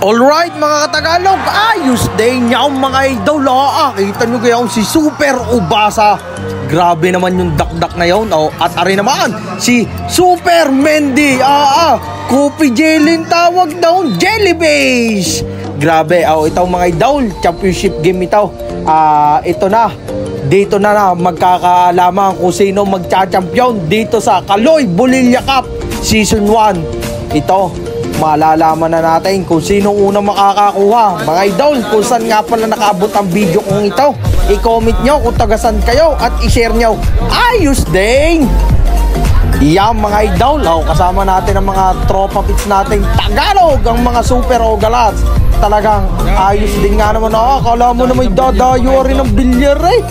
Alright mga katagalog, ayos din niya mga idol. Kita nyo kaya si Super Ubasa. Grabe naman yung dakdak na yun. At ari naman si Super Mendy. Coffee jelly tawag down, jelly base. Grabe, ito mga idol, championship game ito. Ito na, dito na magkakaalaman kung sino magcha-champion dito sa Kaloy Bolilla Cup Season 1. Ito, malalaman na natin kung sino unang makakakuha. Mga idol, kung saan nga pala nakaabot ang video kong ito, i-comment nyo kung tagasan kayo at i-share nyo. Ayos din! Yan mga idol, kasama natin ang mga tropa pits natin Tagalog, ang mga super ogalats. Talagang ayos din nga naman. Akala mo na may dadayo rin ng bilyar eh.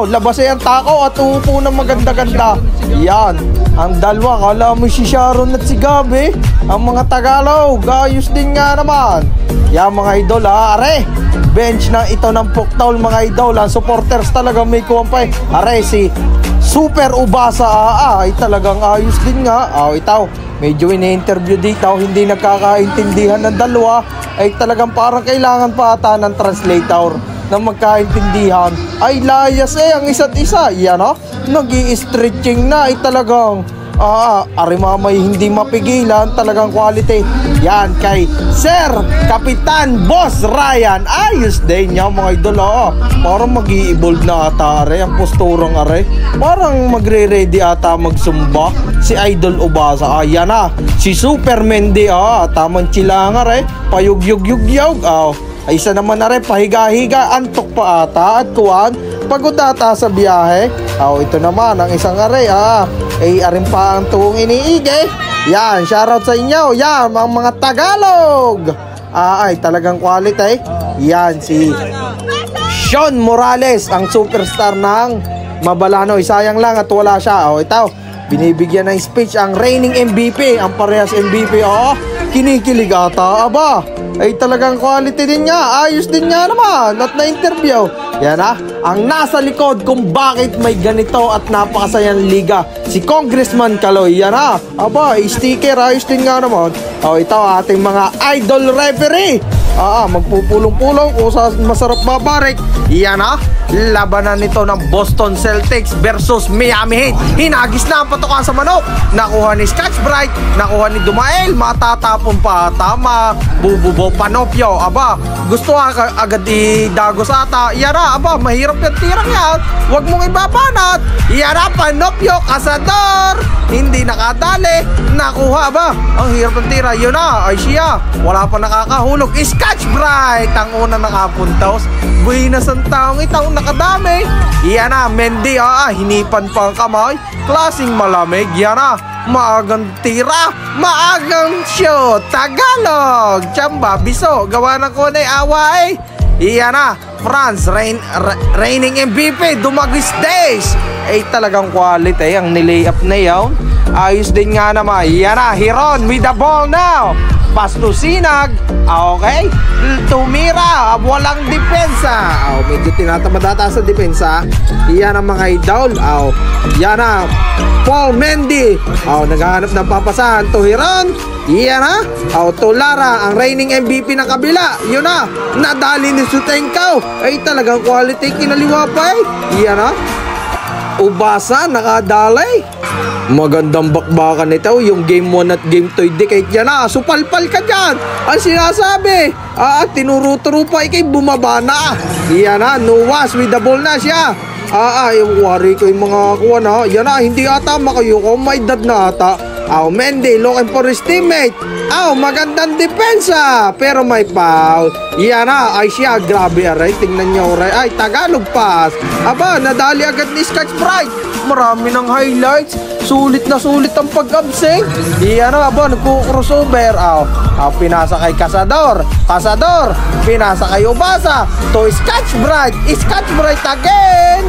Labas ay ang tako at uupo ng maganda-ganda. Yan, ang dalawa, akala mo si Sharon at si Gabi. Ang mga Tagalog, ayos din nga naman. Yan mga idol, are bench na ito ng Puktaul mga idol. Ang supporters talaga may kuwampay. Are si Super Ubasa ay talagang ayos din nga. Ito, medyo ini-interview dito, hindi nagkakaintindihan ng dalawa. Ay talagang parang kailangan pa ata ng translator na magkaintindihan. Ay layas ang isa't isa. Yan nag-i-stretching na. Ay talagang arimamay hindi mapigilan. Talagang quality. Yan kay Sir Kapitan Boss Ryan. Ayos din niya mga idol. Parang mag-i-evolve na ata ang posturang parang magre-ready ata magsumba si Idol Ubasa. Yan si Super Mendy. Tamang chilang payug-yug-yug-yug. Isa naman pahiga-higa, antok pa ata at kuwan, pagod ata sa biyahe. Ito naman ang isang arin pa ang tuong iniigay. Yan, shoutout sa inyo. Yan, ang mga Tagalog. Ay talagang quality. Yan si Sean Morales, ang superstar ng Mabalanoy. Sayang lang at wala siya. Ito, binibigyan ng speech ang reigning MVP, ang parehas MVP. Kinikilig ata. Ay talagang quality din niya. Ayos din niya naman at na-interview. Yan ang nasa likod kung bakit may ganito at napakasayang liga, si Congressman Kaloy. Yan sticker. Ayos din nga naman. Ito ating mga idol referee. Magpupulong-pulong kung masarap mabarik. Yan labanan nito ng Boston Celtics versus Miami Heat. Hinagis na ang patukan sa manok. Nakuha ni Scotch Bright, nakuha ni Dumael. Matatapon pa tama. Bububo Panopio. Gusto agad idagos ata. Yan mahirap yung tirang yan. Huwag mong ibabanat. Yan Panopio, kasador. Hindi nakadali. Nakuha ang hirap ng tira. Yun ay siya. Wala pa nakakahulog. Scotch Bright ang una nakapuntaos. Buhinas ang taong itang nakadami. Yan Mendy. Hinipan pa ang kamay. Klaseng malamig. Yan maagang tira, maagang shoot. Tagalog, Chamba, Biso, gawa ng kunay awa Iyan France, reigning MVP, Dumagis Days. Talagang quality ang nilay up na yun. Ayos din nga naman. Iyan Hiron with the ball now. Pass to Sinag. Okay, tumira, walang depensa. Medyo tinatamad ata sa depensa. Iyan ang mga idol. Yan Paul Mendy. Naghahanap ng papasahan to Hiron. Iyan to Lara, ang reigning MVP ng kabila. Yun nadali ni Sutenko. Talagang quality, kinaliwa pa Iyan Ubasa, nakadalay. Magandang bakbakan ito. Yung game 1 at game 2 decade yan supalpal ka dyan. Ang sinasabi tinuro-turo pa ikay bumaba na. Yan Nuwas with the ball na siya. Yung wari ko yung mga kuha yan hindi ata makayo ko. May dad na ata. Mendy looking for his teammate. Magandang depensa pero may foul. Yan ay siya. Grabe tingnan nyo ay Tagalog pass. Nadali agad ni Scotch Bright. Marami ng highlights. Sulit na sulit ang pag-absent. Yan nagko-crossover. Pinasa kay Kasador. Pinasa kay Ubasa. To Scotch Bright. Scotch Bright again.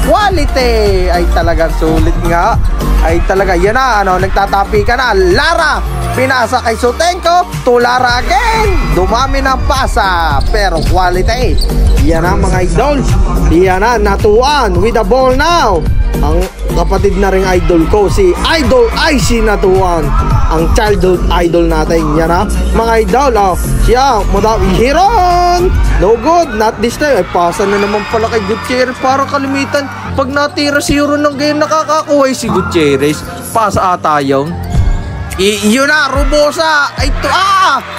Quality. Ay talagang sulit nga. Ay talaga. Yan nagtatapi ka na. Lara. Pinasa kay Sutenko. To Lara again. Dumami ng pasa. Pero quality. Yan mga idol. Yan natuan with the ball now. Ang kapatid na ring idol ko, si Idol IC Natuan, ang childhood idol natin. Yan ha, mga idol. Siya, Madawi Hiron. No good, not this time. Ay, pasa na naman pala kay Gutierrez. Parang kalimitan, pag natira si Hiron ng game, nakakakuha si Gutierrez. Pasa ata yun. Yun na, Rubosa. Ay,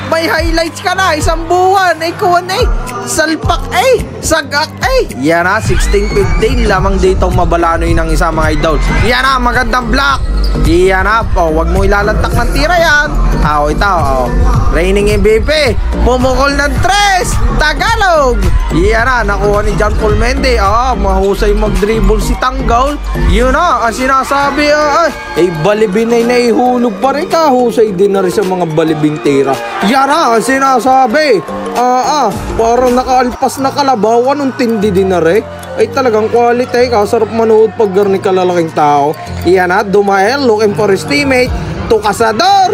may highlights ka na. Isang buwan. Ay, kuwan ay. Salpak ay. Sagak ay. Yan na, 16-15. Lamang dito mabalanoy ng isa, mga idol. Yan na, magandang block. Yan na, wag mo ilalantak ng tira yan. Ito, reigning MVP. Pumukol ng 3. Tagalog. Yan na, nakuha ni John Paul Mende. Mahusay mag-dribble si Tanggol. Yun na, ang sinasabi, balibin ay naihulog pa rin. Kahusay din na rin sa mga balibing tira. Yan na, ang sinasabi. Parang nakaalpas na kalabaw. Anong tindi din na rin. Ay talagang quality. Kasarap manood pag garni kalalaking tao. Yan na, Dumael looking for his teammate. Tukasador.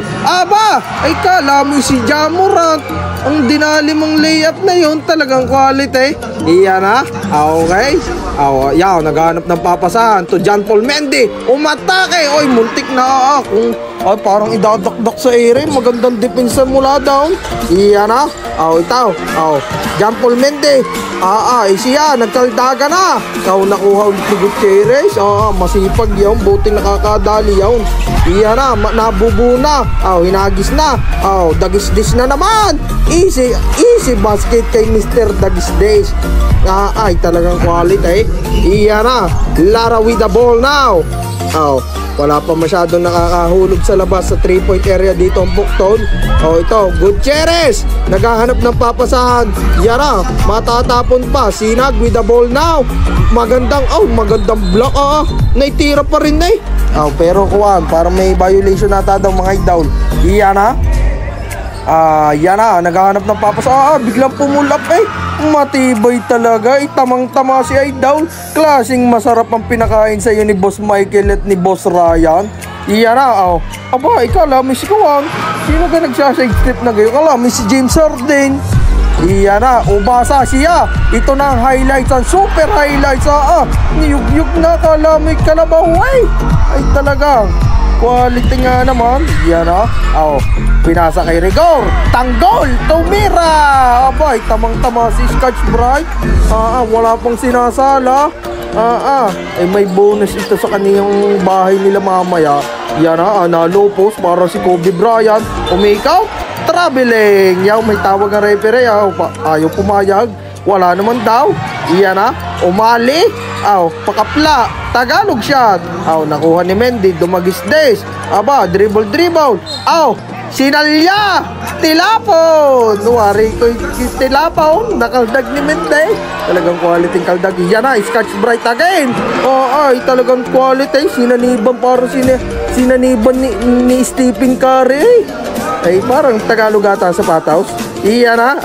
Ay kala mo si Jamorant. Ang dinali mong layup na yun, talagang quality. Iyan na. Okay. Yan, naghanap ng papasahan to John Paul Mendy. Umatake. Oy, muntik na parang idadakdak sa area. Magandang depensa mula down. Iyan na. Ito. John Paul Mendy. Siya, nagkaldaga na. Nakuha ni Gutierrez. Masipag yun. Buti nakakadali yun. Iyan na. Nabubu na. Hinagis na. Dagis-dis na naman. Easy basket kay Mr. Dagis-dis. Ay, talagang quality. Iyan na. Lara with the ball now. Wala pa masyadong nakakahulog sa labas sa 3-point area dito ang Bukton. Ito, Gutierrez. Naghahanap ng papasahan. Yara, matatapon pa. Sinag with the ball now. Magandang block. Naitira pa rin na pero kuwan, parang may violation nata daw, mga idol. Yan na. Yan na, naghahanap ng papasahan. Biglang pumulap matibay talaga. Tamang-tama si Idol. Klaseng masarap ang pinakain sa iyo ni Boss Michael at ni Boss Ryan. Iyan na, ikala may si Kuwang. Sino ka nagsaside step na gayon? Kala may si James Harden. Iyan na, Ubasa siya. Ito na ang highlights, ang super highlights. Niyug-yug na, kala may kalabaw. Ay talaga, quality nga naman. Yan na. Pinasa kay Rigor. Tanggol. Tumira. Tamang-tama si Scotch Bright. Wala pang sinasala. May bonus ito sa kaniyang bahay nila mamaya. Yan na. Nalopos para si Kobe Bryant. Umikaw. Traveling. May tawag ng referee. Ayaw pumayag. Wala naman daw. Yan na. Umali. Pakapla. Tagalog shot. Nakuha ni Mendy. Dumagis-des. Dribble. Sinalya. Tilapon. Wari ko yung tilapon. Nakaldag ni Mendy. Talagang quality kaldag. Yan na. Scotch Bright again. Talagang quality. Sinaniban para sinaniban ni Stephen Curry. Parang Tagalog ata sa Pataws. Iyan na.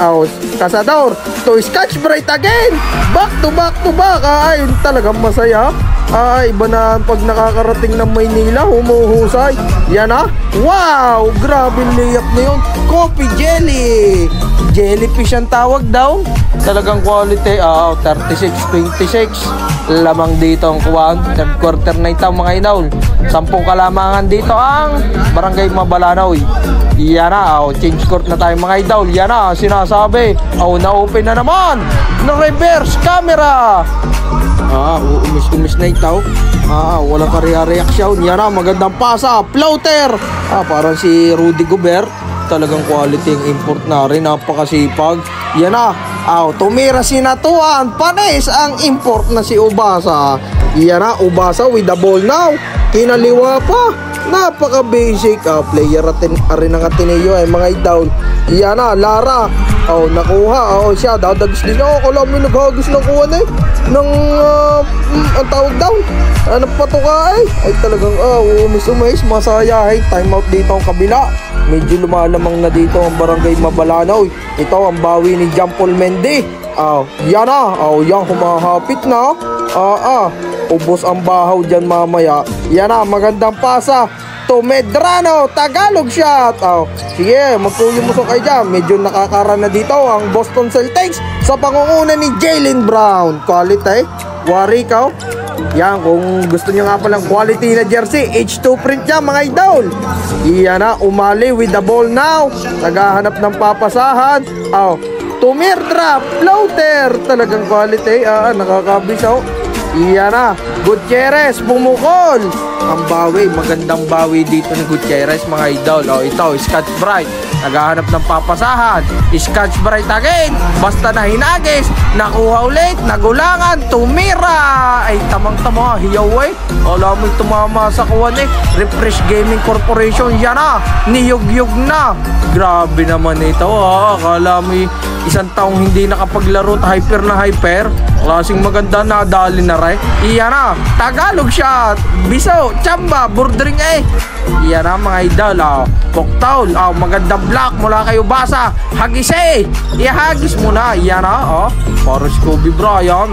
Kasador. To Scotch Bright again. Back to back. Talagang masaya. Iba na pag nakakarating ng Maynila, humuhusay. Yan na. Wow! Grabe layup na yun. Coffee jelly. Jellyfish ang tawag daw. Talagang quality. 36-26. Lamang dito ang kuwan. Third quarter na ito, mga idol. 10 kalamangan dito ang Barangay Mabalanoy. Yan na. Change court na tayo, mga idol. Yan na. Sinasabi. Na-open na naman. Na-reverse camera. Umis na itaw. Walang reaction. Yan na, magandang pasa. Floater. Parang si Rudy Gobert. Talagang quality ang import na rin. Napakasipag. Yan na. Tumira si Natuan. Panis ang import na si Ubasa. Yan na, Ubasa with the ball now. Kinaliwa pa. Napaka-basic. Player rin ng Ateneo mga idol. Yan na, Lara. Nakuha. Siya, dadagis din. Kala mo naghagis ng kuwan ng ang tawag daw. Napatuka ay talagang umis. Masaya. Time out dito ang kabila. Medyo lumalamang na dito ang Barangay Mabalanoy. Ito ang bawi ni John Paul Mendy. Yan na. Yan, humahapit na. Ubos ang bahaw dyan mamaya. Yan na, magandang pasa to Medrano. Tagalog shot. Sige, magpuyo mo kayo dyan. Medyo nakakara na dito ang Boston Celtics sa pangunguna ni Jaylen Brown. Quality. Wari ka. Yan, kung gusto nyo nga palang quality na jersey, H2 print yan mga idol. Yan na, umali with the ball now. Naghahanap ng papasahan. Tumir drop, floater. Talagang quality. Nakakabisaw. Yan na, Gutierrez, bumukol. Ang bawi, magandang bawi dito ni Gutierrez mga idol. Ito, Scotch Bright. Naghahanap ng papasahan. Scotch Bright again. Basta na hinagis. Nakuha ulit. Nagulangan. Tumira. Ay, tamang-tama. Hiyaw eh. Alam mo tumama sa kuwan eh. Refresh Gaming Corporation. Yan na. Niyog-yog na. Grabe naman ito. Akala mo isang taong hindi nakapaglaro. Hyper na hyper. Klaseng maganda na. Dali na rin. Iyan na. Tagalog shot. Biso. Chamba. Bordering eh. Iyan na mga idol. Poktaul. Magandang block mula kayo basa. Hagis eh. Ihagis mo na. Iyan na. Para si Kobe Bryant.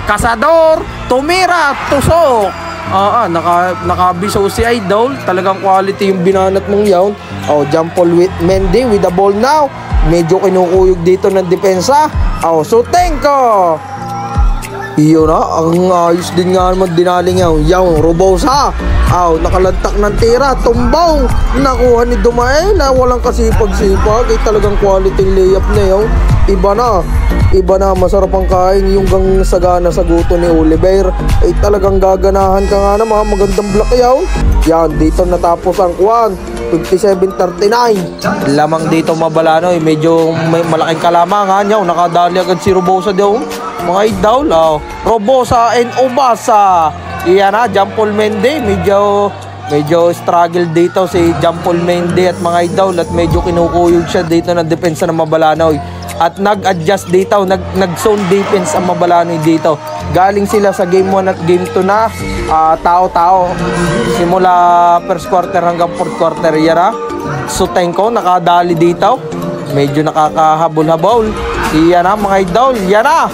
Kasador. Tumira. Tusok. Nakabiso si idol. Talagang quality yung binanat mong yawn. Jampol with Mendy with the ball now. Medyo kinukuyog dito ng depensa. Sutenko. Iyon na, ang ayos din nga naman dinaling yung Robosa. Nakalantak ng tira, tumbong. Nakuha ni Dumael, walang kasipag-sipag. Talagang quality layup na yun. Iba na, masarap ang kain yung gang sagana sa guto ni Oliver. Talagang gaganahan ka nga naman, magandang block yun. Yan, dito natapos ang kuwan. 57-39. Lamang dito Mabalano, medyo may malaking kalamangan. Nakadali agad si Robosa daw. Mga idol, Robosa and Obasa. Iyan na, Jampol Mendy. Medyo struggle dito si Jampol Mendy at mga idol. At medyo kinukuyog siya dito ng depensa ng Mabalanoy. At nag-adjust dito, nag-zone defense ang Mabalanoy dito. Galing sila sa game 1 at game 2 na tao-tao. Simula first quarter hanggang fourth quarter. Yan na, Sutenko nakadali dito. Medyo nakakahabol-habol. Iyan na mga idol. Yan na.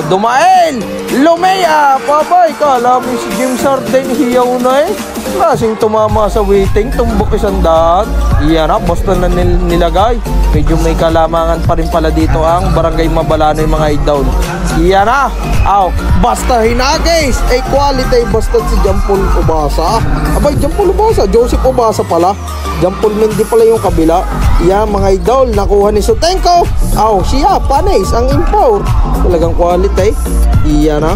Dumael. Lumea. Pabay ka. Alam mo si James Harden. Hiyaw na eh. Klaseng tumama sa waiting. Tumbok isang daan. Iyan na. Basta na nilagay. Medyo may kalamangan pa rin pala dito ang Barangay Mabalanoy mga idol. Iyan na. Basta hinagis. Quality. Basta si Jampol Obasa. Abay, Jampol Obasa. Joseph Obasa pala. Jampol Mendy pala yung kabila. Iyan mga idol. Nakuha ni Sutenko. Siya. Panis. Ang import. Talagang quality. Iyan na.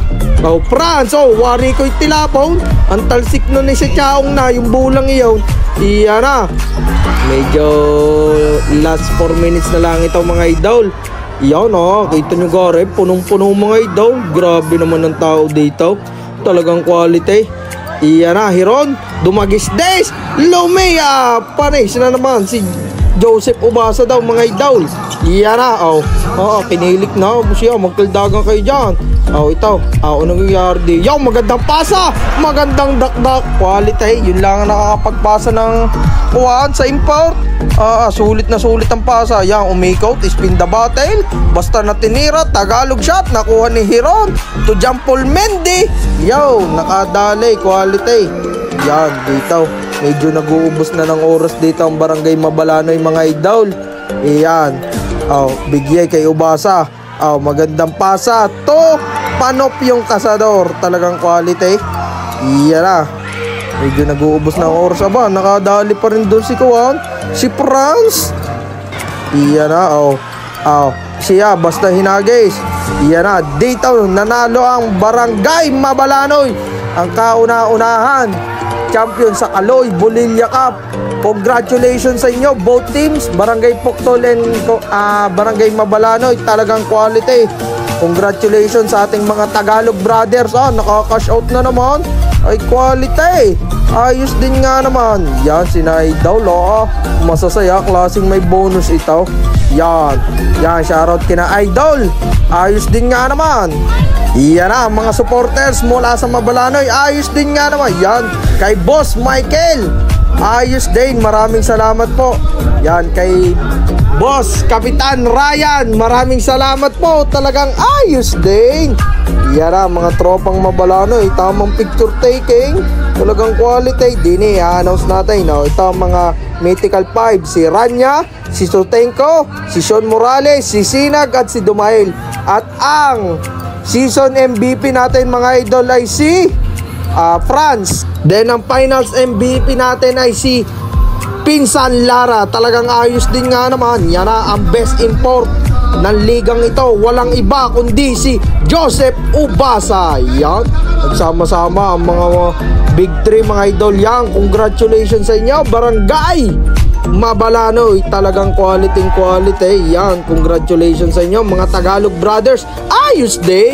France. Wari ko'y tilapon. Ang talsik nun ni si Chaong na. Yung bulang iyon. Iyan na. Medyo last 4 minutes na lang ito mga idol. Iyan kita nyo gare. Punong-punong mga idol. Grabe naman ang tao dito. Talagang quality. Iyan na. Hiron. Dumagis des. Lumea. Panis na naman si Joseph Obasa daw mga idol. Iyan na. Kinilik na siya. Magkaldagan kayo dyan. Ito. Anong nangyayari di? Magandang pasa. Magandang dakdak. Quality. Yun lang ang nakakapagpasa ng kuhaan sa import. Sulit na sulit ang pasa. Umikot. Spin the bottle. Basta na tinira. Tagalog shot. Nakuha ni Hiron. To Jampol Mendy. Nakadali. Quality. Dito. Medyo nag-uubos na ng oras dito ang Barangay Mabalanoy mga idol. Iyan. Bigay kay Obasa. Magandang pasa. To Panop yung Kasador. Talagang quality. Iyan na. Medyo nag-uubos na ang oras. Nakadali pa rin doon si Kuwan. Si France. Iyan na. Siya. Basta hinagis. Iyan na. Dito nanalo ang Barangay Mabalanoy. Ang kauna-unahan. Champion sa Kaloy Bolilla Cup. Congratulations sa inyo both teams, Barangay Poctol and Barangay Mabalanoy. Talagang quality. Congratulations sa ating mga Tagalog brothers. Nakaka-cash out na naman. Quality. Ayos din nga naman. Yan, sinay daw masasaya. Klaseng may bonus ito. Yan, shoutout kina Idol. Ayos din nga naman. Yan na, mga supporters mula sa Mabalanoy. Ayos din nga naman. Yan, kay Boss Michael. Ayos din, maraming salamat po. Yan, kay Boss Kapitan Ryan. Maraming salamat po. Talagang ayos din. Yan na, mga tropang Mabalanoy. Tamang picture taking. Talagang quality. Dini, i-announce natin. Ito mga Mythical 5. Si Rania, si Sutenko, si Sean Morales, si Sinag at si Dumail. At ang season MVP natin mga idol ay si France. Then ang finals MVP natin ay si Pinsan Lara. Talagang ayos din nga naman. Yan na ang best import ng ligang ito. Walang iba kundi si Joseph Ubasa. Yan, nagsama-sama ang mga big 3 mga idol. Yan, congratulations sa inyo Barangay Mabalano. Talagang quality. Yan, congratulations sa inyo mga Tagalog brothers. Ayos din.